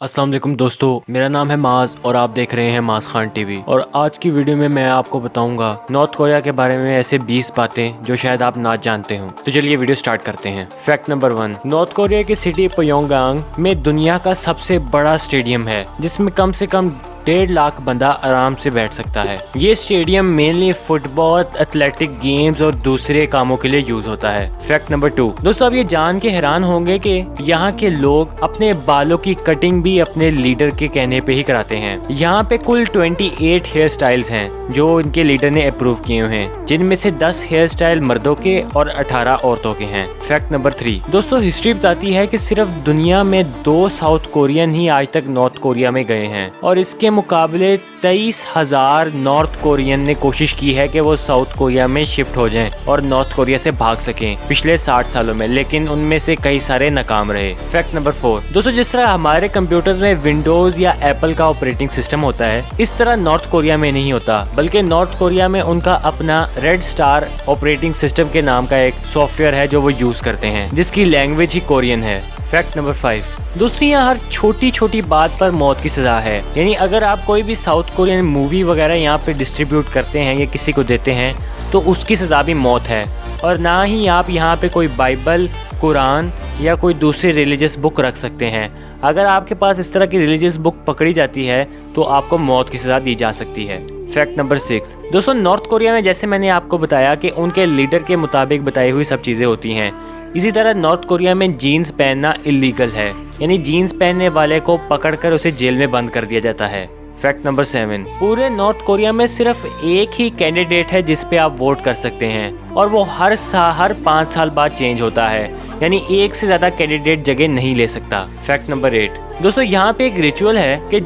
अस्सलाम वालेकुम दोस्तों, मेरा नाम है माज और आप देख रहे हैं माज खान टीवी। और आज की वीडियो में मैं आपको बताऊंगा नॉर्थ कोरिया के बारे में ऐसे 20 बातें जो शायद आप ना जानते हो। तो चलिए वीडियो स्टार्ट करते हैं। फैक्ट नंबर 1, नॉर्थ कोरिया की सिटी प्योंगयांग में दुनिया का सबसे बड़ा स्टेडियम है जिसमें कम से कम 1.5 लाख बंदा आराम से बैठ सकता है। ये stadium mainly football, athletic games और दूसरे कामों के लिए यूज होता है। फैक्ट नंबर 2, दोस्तों आप ये जान के हैरान होंगे कि यहाँ के लोग अपने बालों की कटिंग भी अपने लीडर के कहने पे ही कराते हैं। यहाँ पे कुल 28 हेयर स्टाइल्स हैं जो इनके लीडर ने अप्रूव किए हुए हैं, जिनमें से 10 हेयर स्टाइल मर्दों के और 18 औरतों के हैं। फैक्ट नंबर 3, दोस्तों हिस्ट्री बताती है कि सिर्फ दुनिया में 2 साउथ कोरियन ही आज तक नॉर्थ कोरिया में गए हैं और इसके मुकाबले 23,000 नॉर्थ कोरियन ने कोशिश की है कि वो साउथ कोरिया में शिफ्ट हो जाएं और नॉर्थ कोरिया से भाग सकें पिछले 60 सालों में, लेकिन उनमें से कई सारे नाकाम रहे। फैक्ट नंबर 4, दोस्तों जिस तरह हमारे कंप्यूटर्स में विंडोज या एप्पल का ऑपरेटिंग सिस्टम होता है, इस तरह नॉर्थ कोरिया में नहीं होता, बल्कि नॉर्थ कोरिया में उनका अपना रेड स्टार ऑपरेटिंग सिस्टम के नाम का एक सॉफ्टवेयर है जो वो यूज करते हैं, जिसकी लैंग्वेज ही कोरियन है। फैक्ट नंबर 5, दोस्तों यहाँ हर छोटी छोटी बात पर मौत की सजा है। यानी अगर आप कोई भी साउथ कोरियन मूवी वगैरह यहाँ पे डिस्ट्रीब्यूट करते हैं या किसी को देते हैं तो उसकी सजा भी मौत है। और ना ही आप यहाँ पे कोई बाइबल, कुरान या कोई दूसरी रिलीजियस बुक रख सकते हैं। अगर आपके पास इस तरह की रिलीजियस बुक पकड़ी जाती है तो आपको मौत की सजा दी जा सकती है। फैक्ट नंबर 6, दोस्तों नॉर्थ कोरिया में जैसे मैंने आपको बताया कि उनके लीडर के मुताबिक बताई हुई सब चीज़ें होती हैं, इसी तरह नॉर्थ कोरिया में जीन्स पहनना इलीगल है। यानी जीन्स पहनने वाले को पकड़कर उसे जेल में बंद कर दिया जाता है। फैक्ट नंबर 7, पूरे नॉर्थ कोरिया में सिर्फ एक ही कैंडिडेट है जिस पे आप वोट कर सकते हैं और वो हर 5 साल बाद चेंज होता है। यानी एक से ज्यादा कैंडिडेट जगह नहीं ले सकता। फैक्ट नंबर 8, दोस्तों यहाँ पे एक रिचुअल है कि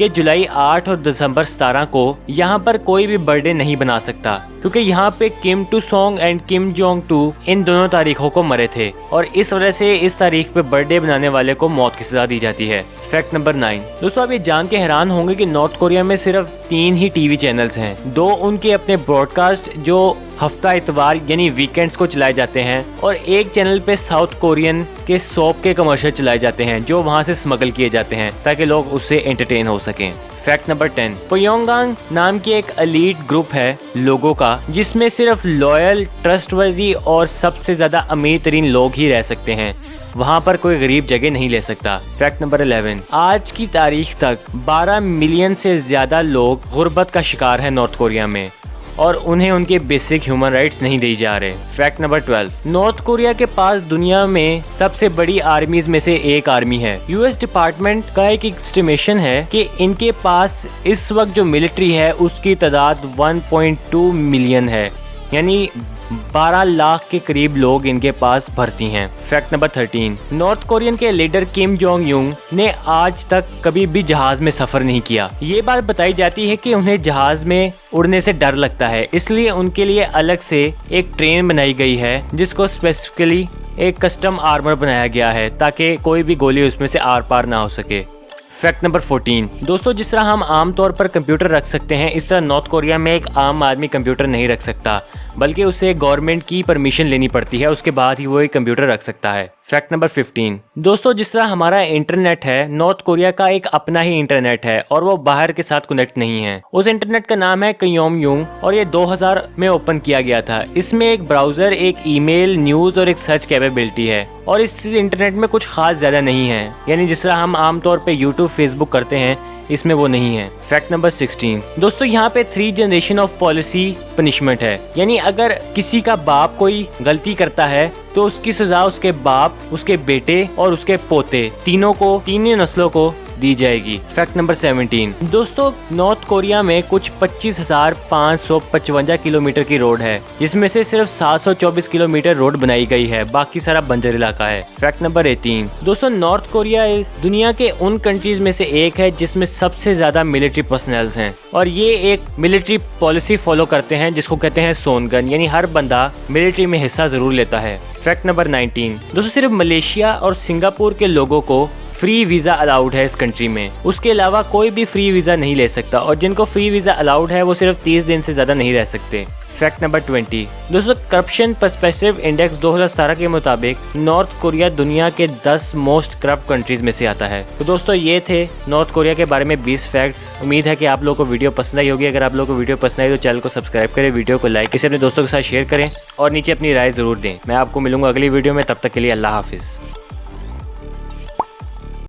जुलाई 8 और दिसंबर 17 को यहाँ पर कोई भी बर्थडे नहीं बना सकता, क्योंकि यहाँ पे Kim Tu Song and Kim Jong Tu इन दोनों तारीखों को मरे थे और इस वजह से इस तारीख पे बर्थडे बनाने वाले को मौत की सजा दी जाती है। फैक्ट नंबर 9, दोस्तों आप ये जान के हैरान होंगे कि नॉर्थ कोरिया में सिर्फ 3 ही टीवी चैनल्स हैं। 2 उनके अपने ब्रॉडकास्ट जो हफ्ता इतवार यानी वीकेंड्स को चलाए जाते हैं और एक चैनल पे साउथ कोरियन के सोप के कमर्शियल चलाए जाते हैं जो वहाँ से स्मगल किए जाते हैं ताकि लोग उससे एंटरटेन हो सकें। फैक्ट नंबर 10, प्योंगयांग नाम की एक एलीट ग्रुप है लोगों का जिसमें सिर्फ लॉयल, ट्रस्टवर्दी और सबसे ज्यादा अमीर तरीन लोग ही रह सकते हैं। वहाँ पर कोई गरीब जगह नहीं ले सकता। फैक्ट नंबर 11, आज की तारीख तक 12 मिलियन से ज्यादा लोग गुर्बत का शिकार है नॉर्थ कोरिया में और उन्हें उनके बेसिक ह्यूमन राइट्स नहीं दी जा रहे। फैक्ट नंबर 12, नॉर्थ कोरिया के पास दुनिया में सबसे बड़ी आर्मीज में से एक आर्मी है। यूएस डिपार्टमेंट का एक एस्टिमेशन है कि इनके पास इस वक्त जो मिलिट्री है उसकी तादाद 1.2 मिलियन है, यानी 12 लाख के करीब लोग इनके पास भर्ती हैं। फैक्ट नंबर 13, नॉर्थ कोरियन के लीडर किम जोंग यूंग ने आज तक कभी भी जहाज में सफर नहीं किया। ये बात बताई जाती है कि उन्हें जहाज में उड़ने से डर लगता है, इसलिए उनके लिए अलग से एक ट्रेन बनाई गई है जिसको स्पेसिफिकली एक कस्टम आर्मर बनाया गया है ताकि कोई भी गोली उसमें से आर पार ना हो सके। फैक्ट नंबर 14, दोस्तों जिस तरह हम आमतौर पर कंप्यूटर रख सकते हैं इस तरह नॉर्थ कोरिया में एक आम आदमी कंप्यूटर नहीं रख सकता, बल्कि उसे गवर्नमेंट की परमिशन लेनी पड़ती है, उसके बाद ही वो एक कंप्यूटर रख सकता है। फैक्ट नंबर 15, दोस्तों जिस तरह हमारा इंटरनेट है, नॉर्थ कोरिया का एक अपना ही इंटरनेट है और वो बाहर के साथ कनेक्ट नहीं है। उस इंटरनेट का नाम है क्योमयूंग और ये 2000 में ओपन किया गया था। इसमें एक ब्राउजर, एक ईमेल, न्यूज और एक सर्च कैपेबिलिटी है और इस इंटरनेट में कुछ खास ज्यादा नहीं है। यानी जिस तरह हम आमतौर पे यूट्यूब, फेसबुक करते हैं, इसमें वो नहीं है। फैक्ट नंबर 16, दोस्तों यहाँ पे 3 जनरेशन ऑफ पॉलिसी पनिशमेंट है। यानी अगर किसी का बाप कोई गलती करता है तो उसकी सजा उसके बाप, उसके बेटे और उसके पोते तीनों नस्लों को दी जाएगी। फैक्ट नंबर 17, दोस्तों नॉर्थ कोरिया में कुछ 25,555 किलोमीटर की रोड है, जिसमें से सिर्फ 724 किलोमीटर रोड बनाई गई है, बाकी सारा बंजर इलाका है। फैक्ट नंबर 18, दोस्तों नॉर्थ कोरिया दुनिया के उन कंट्रीज में से एक है जिसमें सबसे ज्यादा मिलिट्री पर्सनल्स हैं और ये एक मिलिट्री पॉलिसी फॉलो करते हैं जिसको कहते हैं सोनगन, यानी हर बंदा मिलिट्री में हिस्सा जरूर लेता है। फैक्ट नंबर 19, दोस्तों सिर्फ मलेशिया और सिंगापुर के लोगों को फ्री वीजा अलाउड है इस कंट्री में। उसके अलावा कोई भी फ्री वीजा नहीं ले सकता और जिनको फ्री वीजा अलाउड है वो सिर्फ 30 दिन से ज्यादा नहीं रह सकते। फैक्ट नंबर 20 दोस्तों, करप्शन पर्सपेक्टिव इंडेक्स 2017 के मुताबिक नॉर्थ कोरिया दुनिया के 10 मोस्ट करप्ट कंट्रीज में से आता है। तो दोस्तों ये थे नॉर्थ कोरिया के बारे में 20 फैक्ट्स। उम्मीद है कि आप लोगों को वीडियो पसंद आई होगी। अगर आप लोगों को वीडियो पसंद आई तो चैनल को सब्सक्राइब करें, वीडियो को लाइक, इसे अपने दोस्तों के साथ शेयर करें और नीचे अपनी राय जरूर दें। मैं आपको मिलूंगा अगली वीडियो में, तब तक के लिए अल्लाह हाफिज।